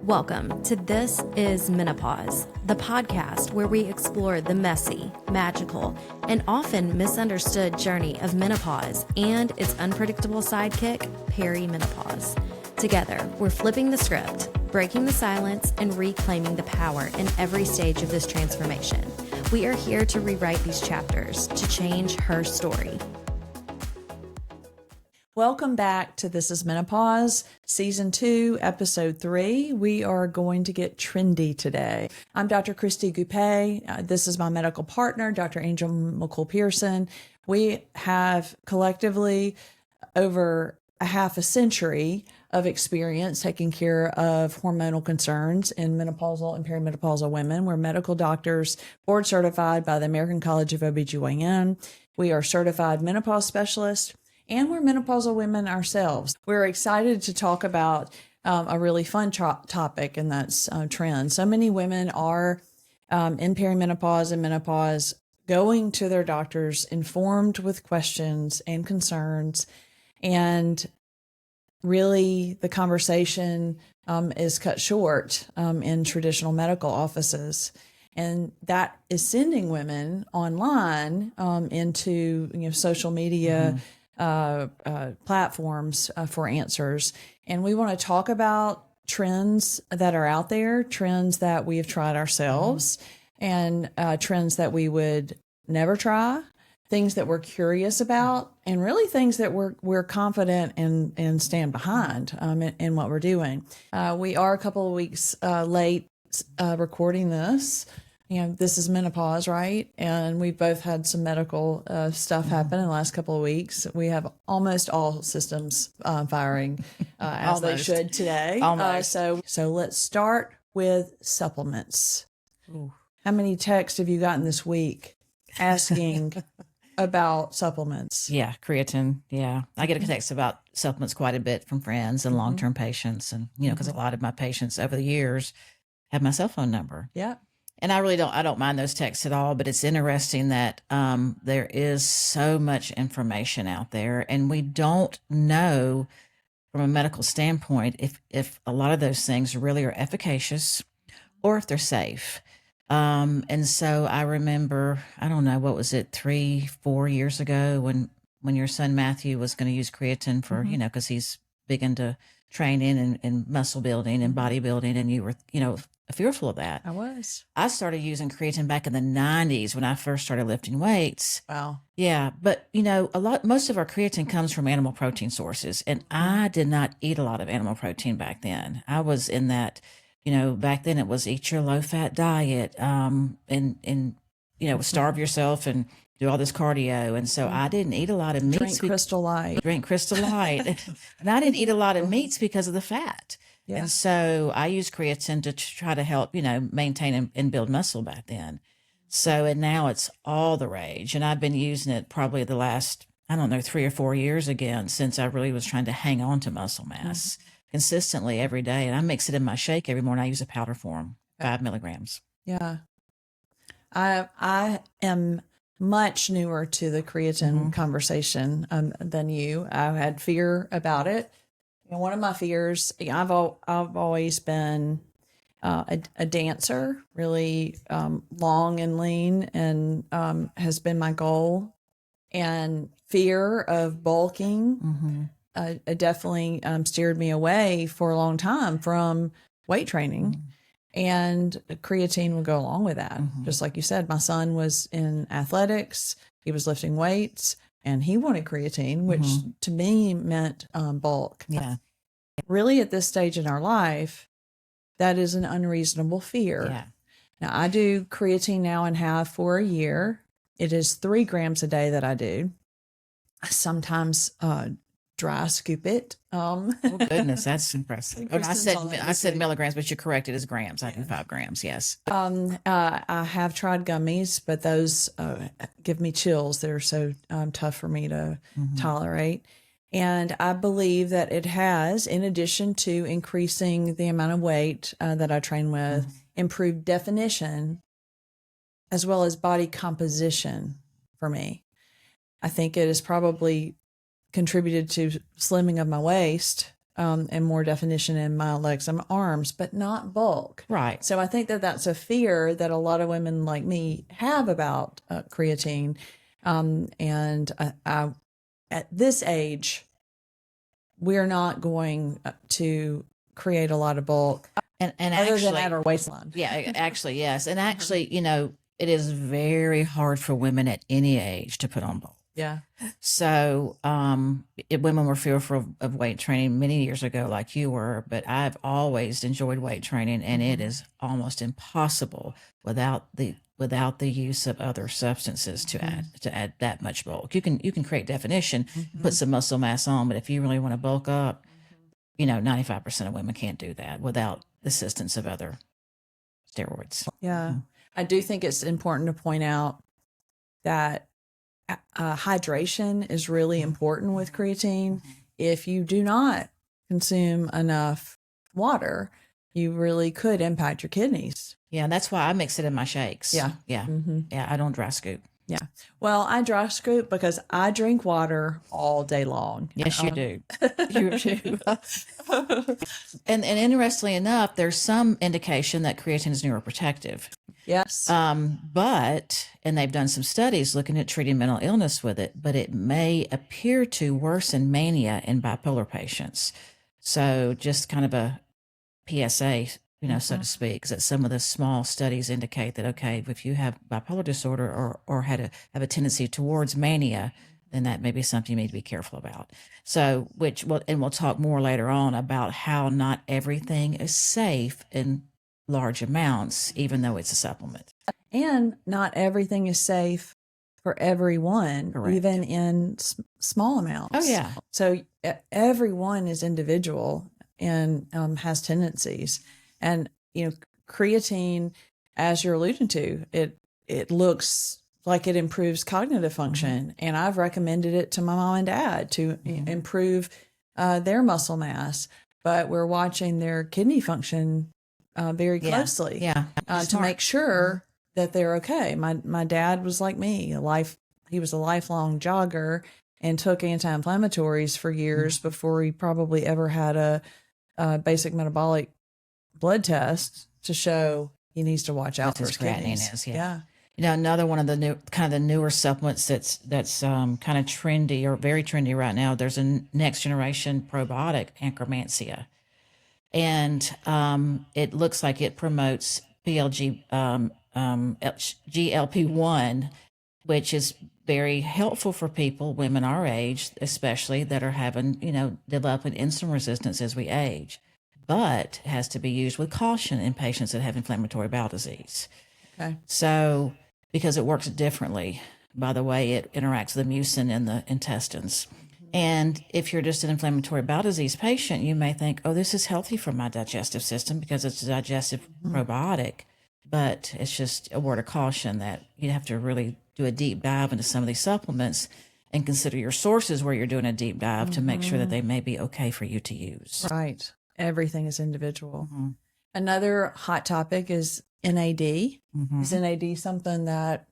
Welcome to This is Menopause, the podcast where we explore the messy, magical, and often misunderstood journey of menopause and its unpredictable sidekick, perimenopause. Together, we're flipping the script, breaking the silence, and reclaiming the power in every stage of this transformation. We are here to rewrite these chapters to change her story. Welcome back to This is Menopause, Season 2, Episode 3. We are going to get trendy today. I'm Dr. Christy Goupet. This is my medical partner, Dr. Angel McCool-Pearson. We have collectively over a half a century of experience taking care of hormonal concerns in menopausal and perimenopausal women. We're medical doctors, board certified by the American College of OBGYN. We are certified menopause specialists, and we're menopausal women ourselves. We're excited to talk about a really fun topic, and that's trends. So many women are in perimenopause and menopause going to their doctors informed with questions and concerns, and really the conversation is cut short in traditional medical offices. And that is sending women online into social media platforms for answers. And we want to talk about trends that are out there, trends that we have tried ourselves, and trends that we would never try, things that we're curious about, and really things that we're confident and stand behind in what we're doing. We are a couple of weeks late recording this. This is menopause, right? And we've both had some medical stuff happen in the last couple of weeks. We have almost all systems firing as they should today. So let's start with supplements. Ooh. How many texts have you gotten this week asking about supplements? Yeah, creatine. Yeah. I get a text about supplements quite a bit from friends and long-term patients. And, because a lot of my patients over the years have my cell phone number. Yeah. And I don't mind those texts at all, but it's interesting that there is so much information out there, and we don't know from a medical standpoint if a lot of those things really are efficacious or if they're safe. And so I remember, I don't know, what was it, 3-4 years ago when your son Matthew was going to use creatine for, because he's big into training and muscle building and bodybuilding, and you were, fearful of that. I started using creatine back in the 90s when I first started lifting weights. Wow. Yeah. But, most of our creatine comes from animal protein sources. And I did not eat a lot of animal protein back then. I was in that, back then it was eat your low fat diet, and starve yourself and do all this cardio. And so I didn't eat a lot of meats. Drink Crystal Light. And I didn't eat a lot of meats because of the fat. Yeah. And so I used creatine to try to help, maintain and build muscle back then. So, and now it's all the rage. And I've been using it probably the last, 3 or 4 years again, since I really was trying to hang on to muscle mass consistently every day. And I mix it in my shake every morning. I use a powder form, 5 milligrams. Yeah. I am much newer to the creatine conversation than you. I had fear about it. And one of my fears, I've always been a dancer, really long and lean, and has been my goal. And fear of bulking definitely steered me away for a long time from weight training. And creatine would go along with that. Just like you said, my son was in athletics, he was lifting weights, and he wanted creatine, which to me meant bulk. Yeah. Really, at this stage in our life, that is an unreasonable fear. Yeah. Now, I do creatine now and have for a year. It is 3 grams a day that I do. I sometimes dry scoop it. Oh goodness, that's impressive. I said milligrams, but you're correct. It is grams. I do 5 grams. Yes. I have tried gummies, but those give me chills. They're so tough for me to tolerate. And I believe that it has, in addition to increasing the amount of weight that I train with, improved definition as well as body composition for me. I think it has probably contributed to slimming of my waist and more definition in my legs and arms, but not bulk. Right. So I think that that's a fear that a lot of women like me have about creatine. And at this age, we're not going to create a lot of bulk, And other actually, than at our waistline. yeah, actually, yes. And actually, it is very hard for women at any age to put on bulk. Yeah. So, women were fearful of weight training many years ago, like you were, but I've always enjoyed weight training, and it is almost impossible without the use of other substances to add that much bulk. You can create definition, put some muscle mass on, but if you really want to bulk up, 95% of women can't do that without the assistance of other steroids. Yeah. I do think it's important to point out that hydration is really important with creatine. If you do not consume enough water, you really could impact your kidneys. Yeah, that's why I mix it in my shakes. Yeah. Yeah. Yeah, I don't dry scoop. Yeah. Well, I dry scoop because I drink water all day long. Yes, you do. You do. And interestingly enough, there's some indication that creatine is neuroprotective. Yes. And they've done some studies looking at treating mental illness with it, but it may appear to worsen mania in bipolar patients. So just kind of a PSA, so to speak, that some of the small studies indicate that, okay, if you have bipolar disorder or have a tendency towards mania, then that may be something you need to be careful about. So, we'll talk more later on about how not everything is safe in large amounts, even though it's a supplement. And not everything is safe for everyone, Correct. even in small amounts. Oh, yeah. So everyone is individual and has tendencies. And, creatine, as you're alluding to, it looks like it improves cognitive function. And I've recommended it to my mom and dad to improve their muscle mass. But we're watching their kidney function very closely to make sure that they're okay. My dad was like me, he was a lifelong jogger and took anti-inflammatories for years before he probably ever had a basic metabolic blood test to show he needs to watch out for his kidneys. Yeah. Another one of the newer supplements that's kind of trendy or very trendy right now. There's a next generation probiotic, Anchormansia. And it looks like it promotes GLP-1, which is very helpful for people, women our age, especially, that are having, developing insulin resistance as we age, but has to be used with caution in patients that have inflammatory bowel disease. Okay. So, because it works differently by the way it interacts with the mucin in the intestines. And if you're just an inflammatory bowel disease patient, you may think, oh, this is healthy for my digestive system because it's a digestive probiotic. But it's just a word of caution that you have to really do a deep dive into some of these supplements and consider your sources where you're doing a deep dive to make sure that they may be okay for you to use. Right. Everything is individual. Another hot topic is NAD. Is NAD something that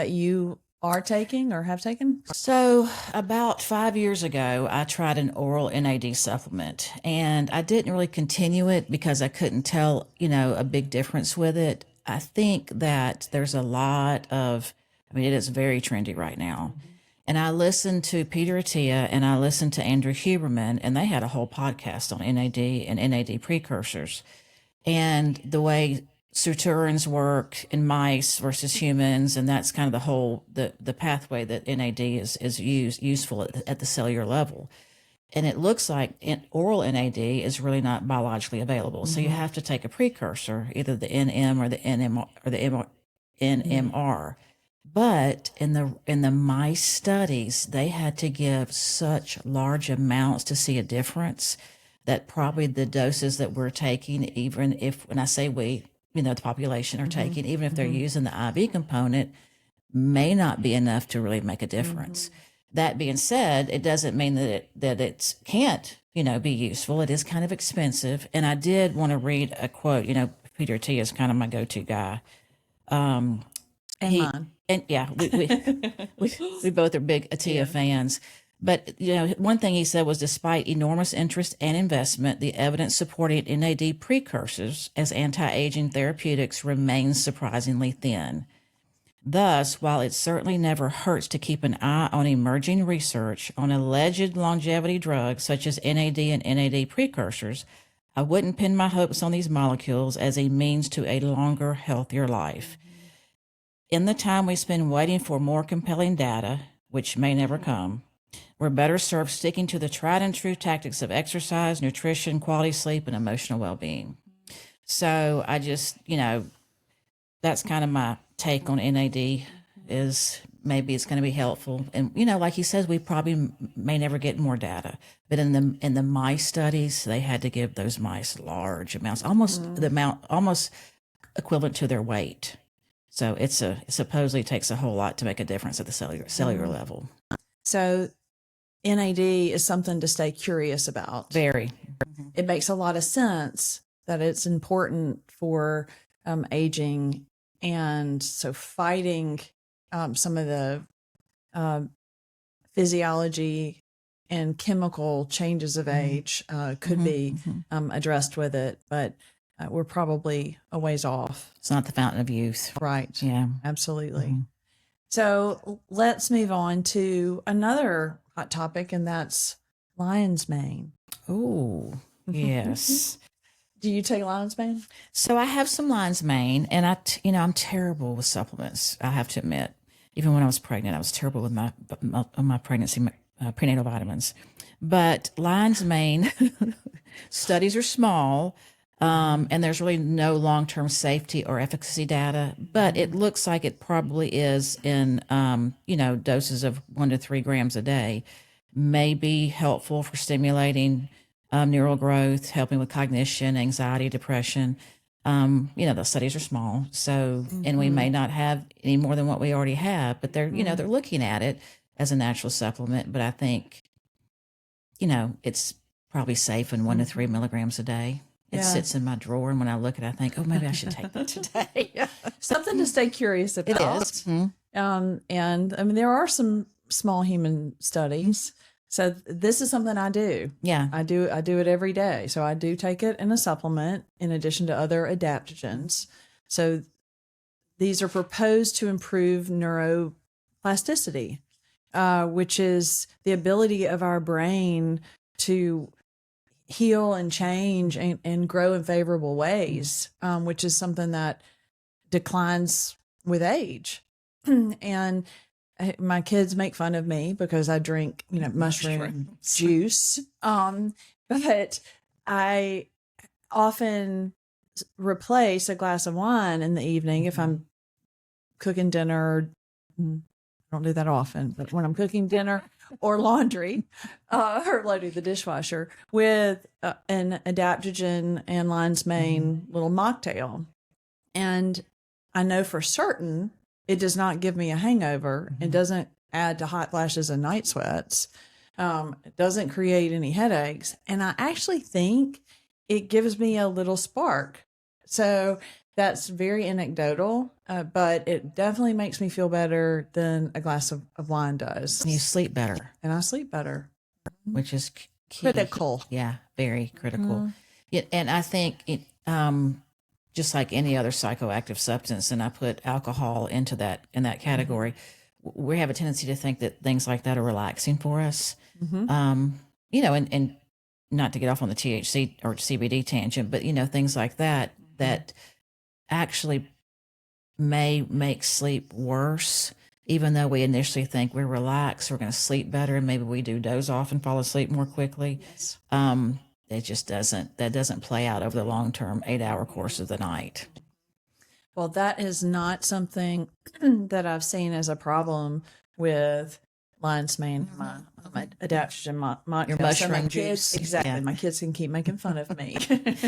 you are taking or have taken? So about 5 years ago, I tried an oral NAD supplement, and I didn't really continue it because I couldn't tell, a big difference with it. I think that there's a lot of, it is very trendy right now. And I listened to Peter Attia and I listened to Andrew Huberman, and they had a whole podcast on NAD and NAD precursors and the way suturins work in mice versus humans. And that's kind of the pathway that NAD is useful at the cellular level. And it looks like oral NAD is really not biologically available. So you have to take a precursor, either the NM or the NMR or the NMR. But in the mice studies, they had to give such large amounts to see a difference that probably the doses that we're taking, even if, when I say we, the population are taking, even if they're using the IV component, may not be enough to really make a difference. That being said, it doesn't mean that it can't, be useful. It is kind of expensive. And I did want to read a quote. Peter Attia is kind of my go-to guy. Mine. And yeah, we both are big Attia fans. But, one thing he said was despite enormous interest and investment, the evidence supporting NAD precursors as anti-aging therapeutics remains surprisingly thin. Thus, while it certainly never hurts to keep an eye on emerging research on alleged longevity drugs such as NAD and NAD precursors, I wouldn't pin my hopes on these molecules as a means to a longer, healthier life. In the time we spend waiting for more compelling data, which may never come, we're better served sticking to the tried and true tactics of exercise, nutrition, quality sleep, and emotional well-being. So I just, that's kind of my take on NAD is maybe it's going to be helpful. And, like he says, we probably may never get more data. But in the mice studies, they had to give those mice large amounts, almost equivalent to their weight. So it supposedly takes a whole lot to make a difference at the cellular level. So NAD is something to stay curious about. Very. It makes a lot of sense that it's important for aging. And so fighting some of the physiology and chemical changes of age could be addressed with it, but we're probably a ways off. It's not the fountain of youth. Right. Yeah. Absolutely. So let's move on to another hot topic, and that's lion's mane. Oh, yes. Do you take lion's mane? So I have some lion's mane, and I'm terrible with supplements. I have to admit, even when I was pregnant, I was terrible with my pregnancy prenatal vitamins. But lion's mane studies are small, and there's really no long-term safety or efficacy data. But it looks like it probably is in doses of 1 to 3 grams a day, may be helpful for stimulating neural growth, helping with cognition, anxiety, depression. The studies are small, so and we may not have any more than what we already have, but they're they're looking at it as a natural supplement. But I think it's probably safe in 1 to 3 milligrams a day. It sits in my drawer, and when I look at it, I think, oh, maybe I should take that today. Something to stay curious about. It is. And I mean, there are some small human studies. So this is something I do. Yeah. I do it every day. So I do take it in a supplement in addition to other adaptogens. So these are proposed to improve neuroplasticity, which is the ability of our brain to heal and change and grow in favorable ways, which is something that declines with age. And my kids make fun of me because I drink, mushroom juice. But I often replace a glass of wine in the evening if I'm cooking dinner. I don't do that often, but when I'm cooking dinner or laundry or loading the dishwasher with an adaptogen and lion's mane little mocktail. And I know for certain it does not give me a hangover. It doesn't add to hot flashes and night sweats. It doesn't create any headaches. And I actually think it gives me a little spark. So that's very anecdotal, but it definitely makes me feel better than a glass of wine does. And you sleep better. And I sleep better. Which is key. Critical. Yeah, very critical. Yeah, and I think it, just like any other psychoactive substance, and I put alcohol in that category, we have a tendency to think that things like that are relaxing for us. And not to get off on the THC or CBD tangent, but things like that actually may make sleep worse, even though we initially think we're relaxed, we're going to sleep better, and maybe we do doze off and fall asleep more quickly. Yes. It just doesn't play out over the long-term 8-hour course of the night. Well, that is not something that I've seen as a problem with lion's mane, my adaptogen, Your mushroom juice. Exactly. Yeah. My kids can keep making fun of me.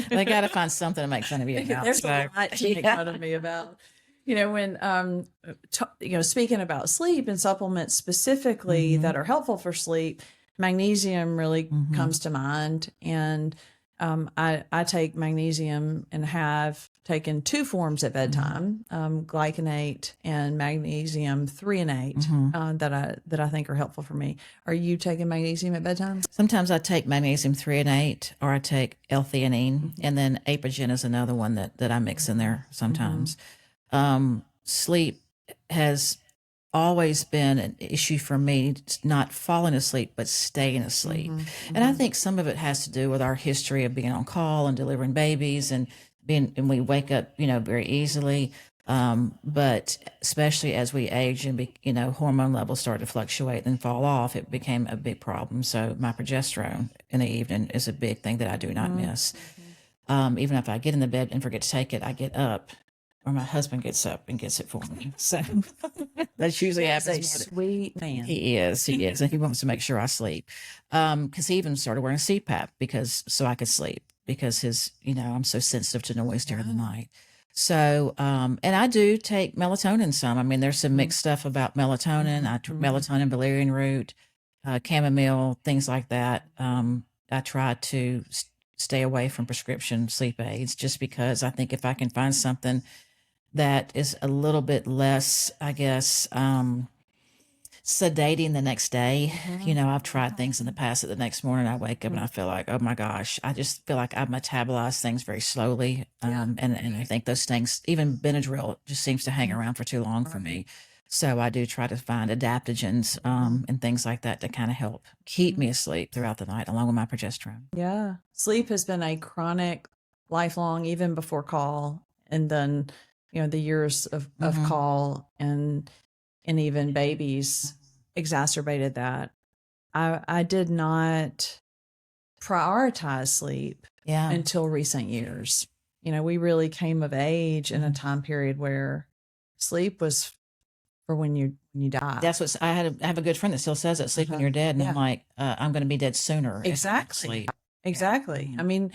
They got to find something to make fun of you about. There's a lot to make fun of me about. When speaking about sleep and supplements specifically that are helpful for sleep, magnesium really comes to mind. And I take magnesium and have taking two forms at bedtime, glycinate and magnesium threonate, that I think are helpful for me. Are you taking magnesium at bedtime? Sometimes I take magnesium threonate, or I take L-theanine, and then Apogen is another one that I mix in there sometimes. Sleep has always been an issue for me, not falling asleep, but staying asleep. And I think some of it has to do with our history of being on call and delivering babies and we wake up, very easily. But especially as we age and, hormone levels start to fluctuate and fall off, it became a big problem. So my progesterone in the evening is a big thing that I do not miss. Even if I get in the bed and forget to take it, I get up, or my husband gets up and gets it for me. So that's usually happens. He's a sweet man. He is. And he wants to make sure I sleep. Cause he even started wearing CPAP so I could sleep, because I'm so sensitive to noise during the night. So, and I do take melatonin some. I mean, there's some mixed stuff about melatonin, melatonin, valerian root, chamomile, things like that. I try to stay away from prescription sleep aids, just because I think if I can find something that is a little bit less, I guess, sedating the next day. I've tried things in the past that the next morning I wake up and I feel like, oh my gosh, I just feel like I've metabolized things very slowly. And I think those things, even Benadryl, just seems to hang around for too long for me. So I do try to find adaptogens and things like that to kind of help keep me asleep throughout the night, along with my progesterone. Yeah. Sleep has been a chronic, lifelong, even before call. And then, the years of call and even babies exacerbated that. I did not prioritize sleep until recent years. We really came of age in a time period where sleep was for when you die. That's what I have a good friend that still says that, sleep when you're dead. And I'm like, I'm going to be dead sooner. Exactly. Exactly. I mean,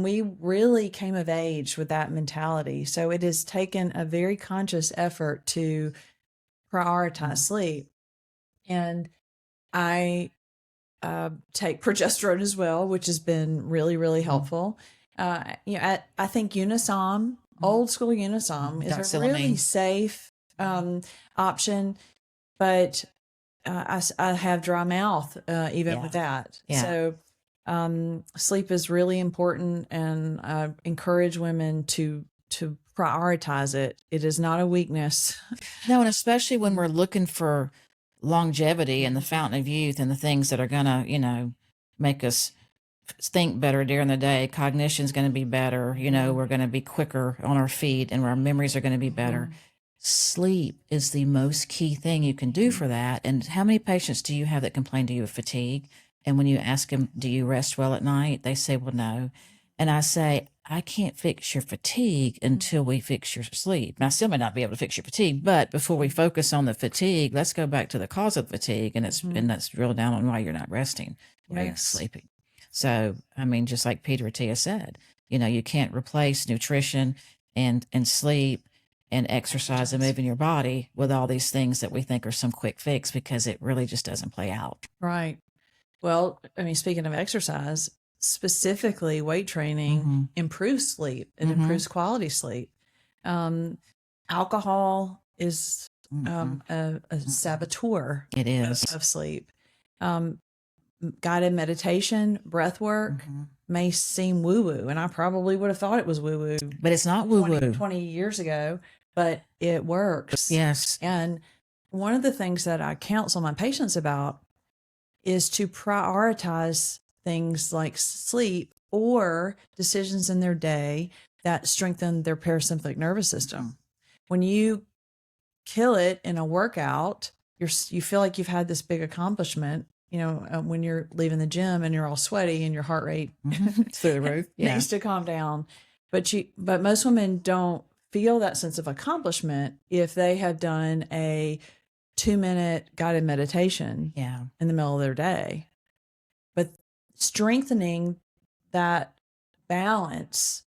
we really came of age with that mentality. So it has taken a very conscious effort to prioritize sleep. And I take progesterone as well, which has been really, really helpful. I think Unisom, old school Unisom, is a really safe option, but I have dry mouth even with that. So sleep is really important, and I encourage women to prioritize it. It is not a weakness. No, and especially when we're looking for longevity and the fountain of youth and the things that are gonna, make us think better during the day. Cognition's going to be better. We're going to be quicker on our feet, and our memories are going to be better. Sleep is the most key thing you can do for that. And how many patients do you have that complain to you of fatigue? And when you ask them, do you rest well at night? They say, well, no. And I say, I can't fix your fatigue until we fix your sleep. Now, I still may not be able to fix your fatigue, but before we focus on the fatigue, let's go back to the cause of fatigue. And let's drill down on why you're not resting, why you're sleeping. So, I mean, just like Peter Attia said, you can't replace nutrition and sleep and exercise and moving your body with all these things that we think are some quick fix, because it really just doesn't play out. Right. Well, I mean, speaking of exercise, specifically weight training improves sleep. It improves quality sleep. Alcohol is a saboteur. It is. Of sleep. Guided meditation, breath work may seem woo-woo, and I probably would have thought it was woo-woo. But it's not woo-woo. 20 years ago, but it works. Yes. And one of the things that I counsel my patients about is to prioritize things like sleep or decisions in their day that strengthen their parasympathetic nervous system. When you kill it in a workout, you feel like you've had this big accomplishment. When you're leaving the gym and you're all sweaty and your heart rate through the roof needs to calm down. But most women don't feel that sense of accomplishment if they have done a 2-minute guided meditation in the middle of their day. But strengthening that balance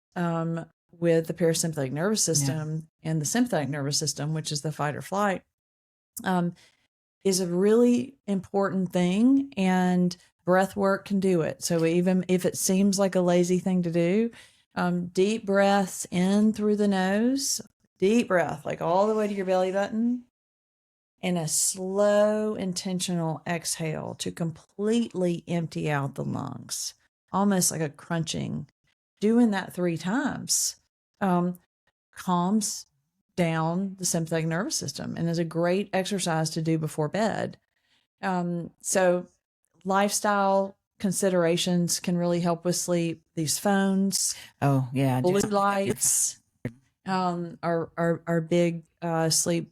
with the parasympathetic nervous system and the sympathetic nervous system, which is the fight or flight, is a really important thing, and breath work can do it. So even if it seems like a lazy thing to do, Deep breaths in through the nose, deep breath, like all the way to your belly button, and a slow, intentional exhale to completely empty out the lungs, almost like a crunching. Doing that 3 times calms down the sympathetic nervous system and is a great exercise to do before bed. So lifestyle considerations can really help with sleep. These phones, Oh yeah, blue just lights, are big sleep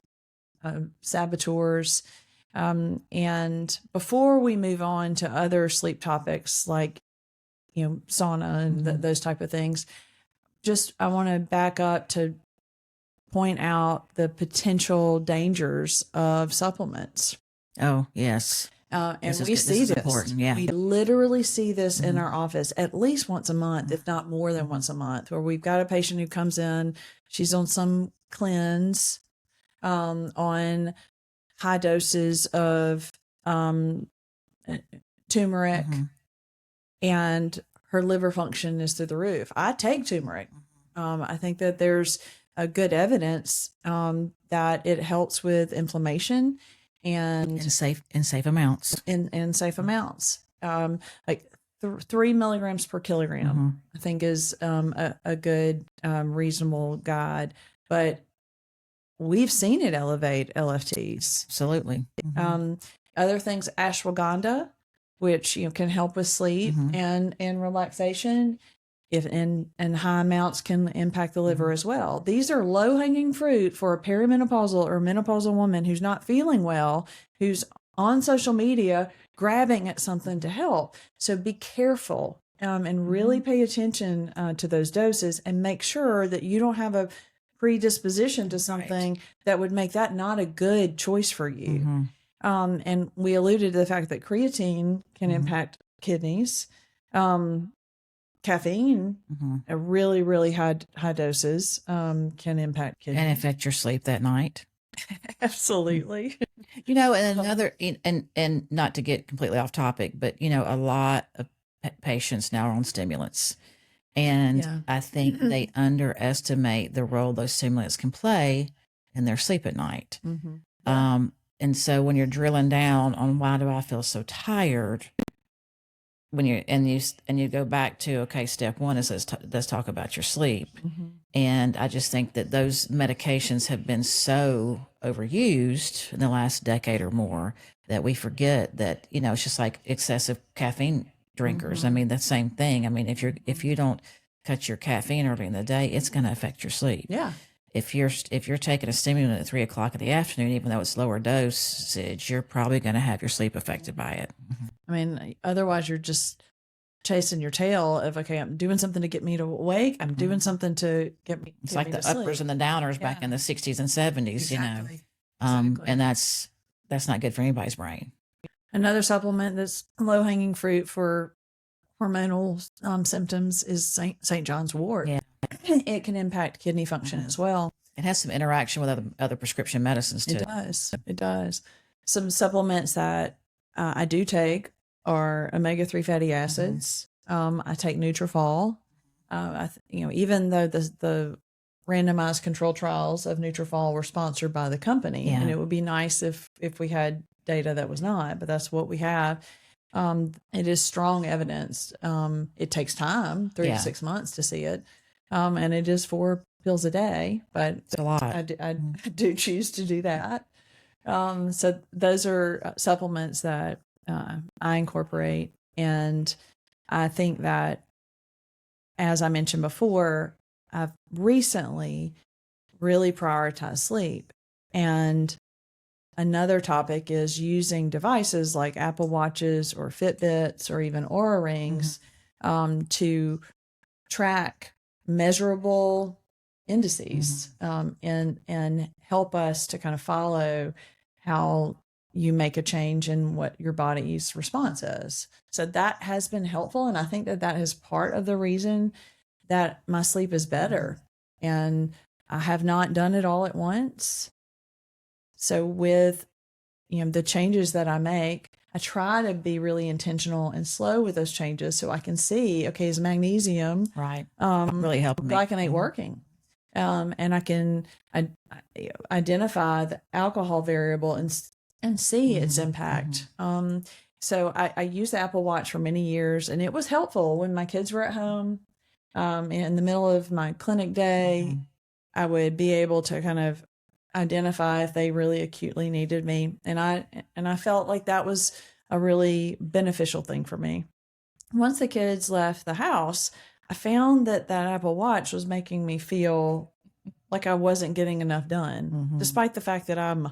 saboteurs. And before we move on to other sleep topics like sauna and those type of things, just I want to back up to point out the potential dangers of supplements. Oh yes. And This we is see this. important. Yeah. We literally see this in our office at least once a month, if not more than once a month, where we've got a patient who comes in, she's on some cleanse, on high doses of turmeric, and her liver function is through the roof. I take turmeric. I think that there's a good evidence that it helps with inflammation and safe amounts. in safe amounts. Like 3 milligrams per kilogram, I think is a good reasonable guide. But we've seen it elevate LFTs. Absolutely. Other things, ashwagandha, which can help with sleep and relaxation. If and high amounts can impact the liver as well. These are low hanging fruit for a perimenopausal or menopausal woman who's not feeling well, who's on social media grabbing at something to help. So be careful and really pay attention to those doses and make sure that you don't have a predisposition to something that would make that not a good choice for you. And we alluded to the fact that creatine can impact kidneys. Caffeine, a really, really high doses, can impact kidneys. And affect your sleep that night. Absolutely. And another, and not to get completely off topic, but, a lot of patients now are on stimulants. And I think they underestimate the role those stimulants can play in their sleep at night. And so when you're drilling down on why do I feel so tired, when you go back to, okay, step one is let's talk about your sleep. And I just think that those medications have been so overused in the last decade or more that we forget that, it's just like excessive caffeine drinkers. I mean, the same thing. I mean, if you don't cut your caffeine early in the day, it's going to affect your sleep. Yeah. If you're taking a stimulant at 3 o'clock in the afternoon, even though it's lower dosage, you're probably going to have your sleep affected by it. I mean, otherwise you're just chasing your tail of, okay, I'm doing something to get me to awake. I'm doing something to get me. It's like the uppers and the downers back in the 60s and 70s, Exactly. And that's not good for anybody's brain. Another supplement that's low hanging fruit for hormonal symptoms is St. John's wort. Yeah. It can impact kidney function as well. It has some interaction with other prescription medicines too. It does. Some supplements that I do take are omega-3 fatty acids. I take Nutrafol. Even though the randomized control trials of Nutrafol were sponsored by the company, and it would be nice if we had data that was not, but that's what we have. It is strong evidence. It takes time, 3 to 6 months to see it. And it is 4 pills a day, but it's a lot. I do choose to do that. So those are supplements that I incorporate. And I think that, as I mentioned before, I've recently really prioritized sleep. And another topic is using devices like Apple Watches or Fitbits or even Oura Rings to track measurable indices and help us to kind of follow how you make a change in what your body's response is. So that has been helpful. And I think that is part of the reason that my sleep is better. And I have not done it all at once. So with, the changes that I make, I try to be really intentional and slow with those changes so I can see, okay, is magnesium Right. Really helping me. glycinate working? And I can identify the alcohol variable and see its impact. So I used the Apple Watch for many years, and it was helpful when my kids were at home. In the middle of my clinic day, I would be able to kind of identify if they really acutely needed me. And I felt like that was a really beneficial thing for me. Once the kids left the house, I found that Apple Watch was making me feel like I wasn't getting enough done, despite the fact that I'm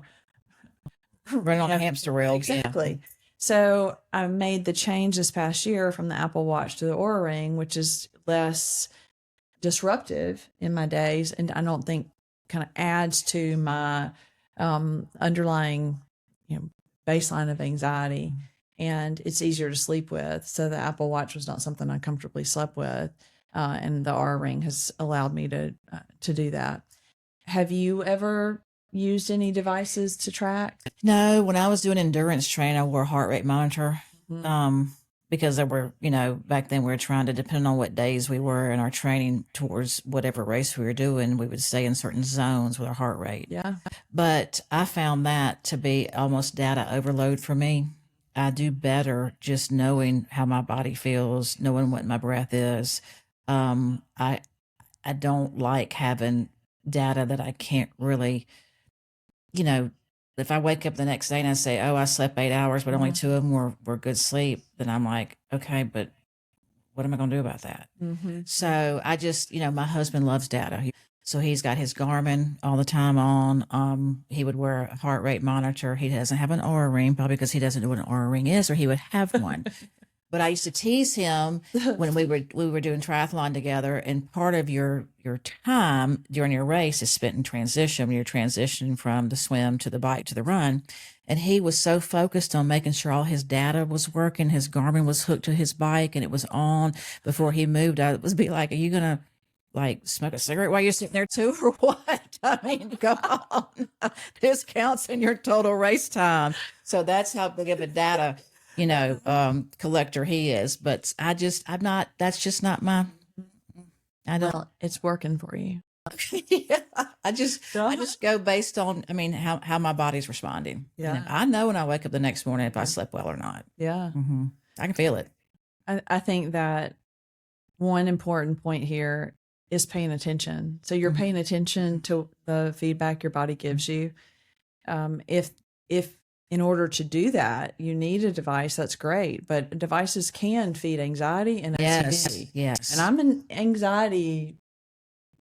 running on a hamster wheel. Exactly. Yeah. So I made the change this past year from the Apple Watch to the Oura Ring, which is less disruptive in my days, and I don't think kind of adds to my underlying, baseline of anxiety, and it's easier to sleep with. So the Apple Watch was not something I comfortably slept with, and the Oura Ring has allowed me to do that. Have you ever used any devices to track? No, when I was doing endurance training, I wore a heart rate monitor. Because there were, back then we were trying to, depend on what days we were in our training towards whatever race we were doing, we would stay in certain zones with our heart rate. Yeah. But I found that to be almost data overload for me. I do better just knowing how my body feels, knowing what my breath is. I don't like having data that I can't really, if I wake up the next day and I say, oh, I slept 8 hours, but only 2 of them were good sleep, then I'm like, okay, but what am I going to do about that? So I just, my husband loves data. So he's got his Garmin all the time on. He would wear a heart rate monitor. He doesn't have an Oura Ring, probably because he doesn't know what an Oura Ring is, or he would have one. But I used to tease him when we were doing triathlon together, and part of your time during your race is spent in transition. When you're transitioning from the swim to the bike to the run, and he was so focused on making sure all his data was working. His Garmin was hooked to his bike and it was on before he moved. I would be like, "Are you gonna smoke a cigarette while you're sitting there too, or what?" I mean, come on, this counts in your total race time. So that's how big of a data collector he is. But I'm not, that's just not my, I don't. Well, it's working for you. Yeah, I just go based on, how my body's responding. Yeah. I know when I wake up the next morning if I slept well or not. Yeah. I can feel it. I think that one important point here is paying attention. So you're paying attention to the feedback your body gives you. If in order to do that, you need a device, that's great. But devices can feed anxiety and OCD. Yes. And I'm an anxiety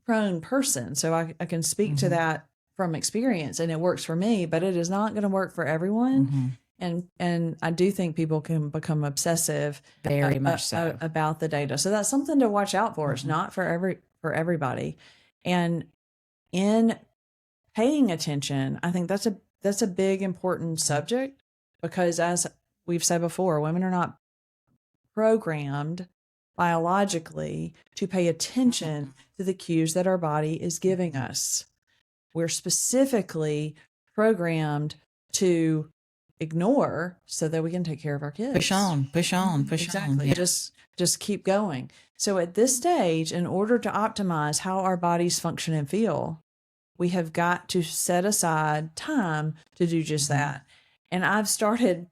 prone person, so I can speak to that from experience, and it works for me, but it is not going to work for everyone. And I do think people can become obsessive Very much so about the data. So that's something to watch out for. It's not for everybody. And in paying attention, I think that's a big important subject, because as we've said before, women are not programmed biologically to pay attention to the cues that our body is giving us. We're specifically programmed to ignore so that we can take care of our kids. Push on. Exactly. Yeah. Just keep going. So at this stage, in order to optimize how our bodies function and feel, we have got to set aside time to do just that. And I've started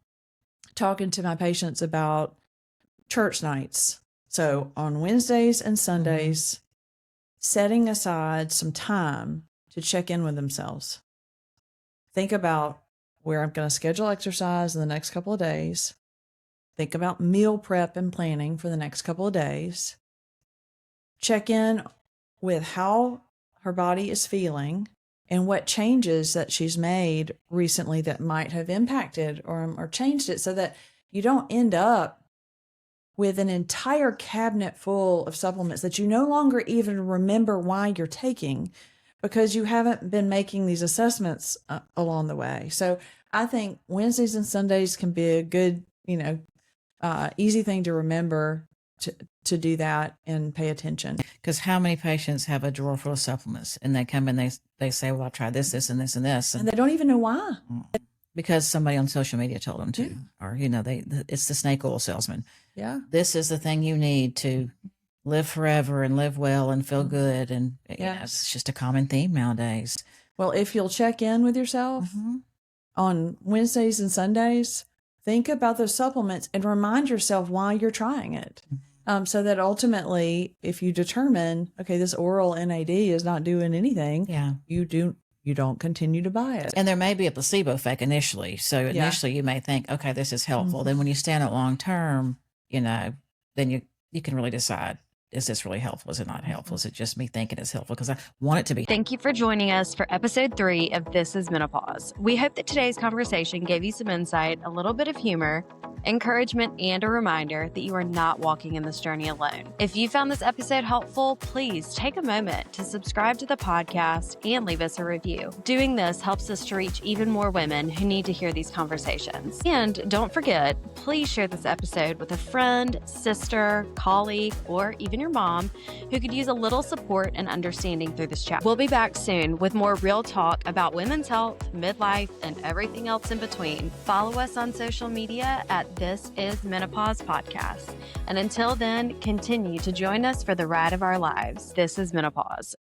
talking to my patients about church nights. So on Wednesdays and Sundays, setting aside some time to check in with themselves. Think about where I'm going to schedule exercise in the next couple of days. Think about meal prep and planning for the next couple of days. Check in with how her body is feeling and what changes that she's made recently that might have impacted or changed it, so that you don't end up with an entire cabinet full of supplements that you no longer even remember why you're taking, because you haven't been making these assessments along the way. So I think Wednesdays and Sundays can be a good, easy thing to remember to do that and pay attention. Because how many patients have a drawer full of supplements and they come and they say, well, I tried this, and this, and this. And they don't even know why. because somebody on social media told them to, or, it's the snake oil salesman. Yeah. This is the thing you need to live forever and live well and feel good. And it's just a common theme nowadays. Well, if you'll check in with yourself on Wednesdays and Sundays, think about those supplements and remind yourself why you're trying it. So that ultimately, if you determine, okay, this oral NAD is not doing anything, you don't continue to buy it. And there may be a placebo effect initially. So initially you may think, okay, this is helpful. Then when you stand it long term, then you can really decide, is this really helpful? Is it not helpful? Is it just me thinking it's helpful because I want it to be? Thank you for joining us for episode 3 of This is Menopause. We hope that today's conversation gave you some insight, a little bit of humor, encouragement, and a reminder that you are not walking in this journey alone. If you found this episode helpful, please take a moment to subscribe to the podcast and leave us a review. Doing this helps us to reach even more women who need to hear these conversations. And don't forget, please share this episode with a friend, sister, colleague, or even your mom who could use a little support and understanding through this chat. We'll be back soon with more real talk about women's health, midlife, and everything else in between. Follow us on social media at This is Menopause Podcast. And until then, continue to join us for the ride of our lives. This is Menopause.